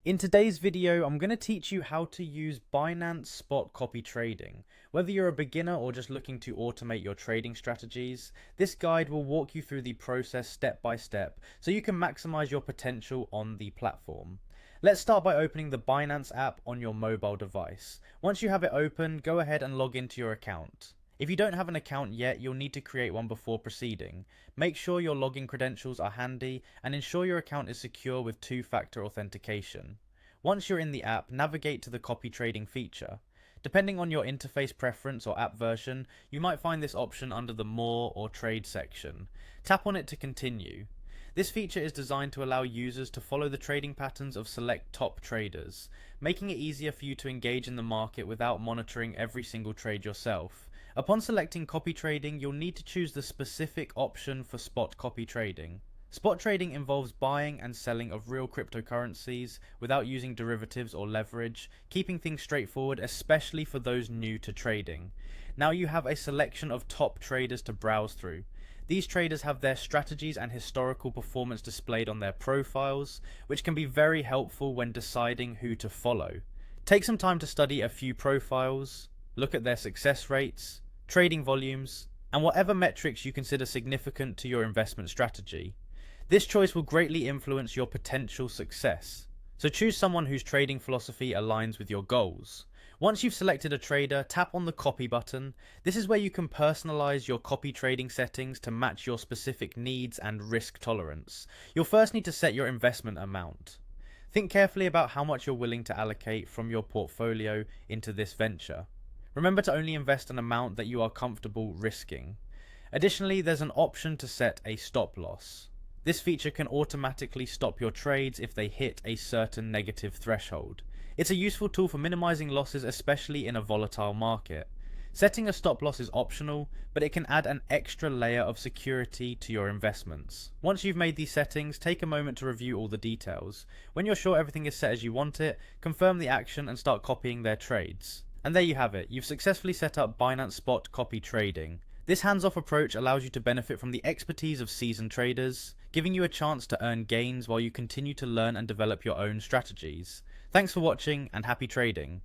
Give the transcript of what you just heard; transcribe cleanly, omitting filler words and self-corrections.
In today's video, I'm going to teach you how to use Binance spot copy trading. Whether you're a beginner or just looking to automate your trading strategies, this guide will walk you through the process step by step so you can maximize your potential on the platform. Let's start by opening the Binance app on your mobile device. Once you have it open, go ahead and log into your account. If you don't have an account yet, you'll need to create one before proceeding. Make sure your login credentials are handy and ensure your account is secure with two-factor authentication. Once you're in the app, navigate to the copy trading feature. Depending on your interface preference or app version, you might find this option under the More or Trade section. Tap on it to continue. This feature is designed to allow users to follow the trading patterns of select top traders, making it easier for you to engage in the market without monitoring every single trade yourself. Upon selecting copy trading, you'll need to choose the specific option for spot copy trading. Spot trading involves buying and selling of real cryptocurrencies without using derivatives or leverage, keeping things straightforward, especially for those new to trading. Now you have a selection of top traders to browse through. These traders have their strategies and historical performance displayed on their profiles, which can be very helpful when deciding who to follow. Take some time to study a few profiles, look at their success rates, trading volumes, and whatever metrics you consider significant to your investment strategy. This choice will greatly influence your potential success. So choose someone whose trading philosophy aligns with your goals. Once you've selected a trader, tap on the copy button. This is where you can personalize your copy trading settings to match your specific needs and risk tolerance. You'll first need to set your investment amount. Think carefully about how much you're willing to allocate from your portfolio into this venture. Remember to only invest an amount that you are comfortable risking. Additionally, there's an option to set a stop loss. This feature can automatically stop your trades if they hit a certain negative threshold. It's a useful tool for minimizing losses, especially in a volatile market. Setting a stop loss is optional, but it can add an extra layer of security to your investments. Once you've made these settings, take a moment to review all the details. When you're sure everything is set as you want it, confirm the action and start copying their trades. And there you have it, you've successfully set up Binance Spot Copy Trading. This hands-off approach allows you to benefit from the expertise of seasoned traders, giving you a chance to earn gains while you continue to learn and develop your own strategies. Thanks for watching and happy trading.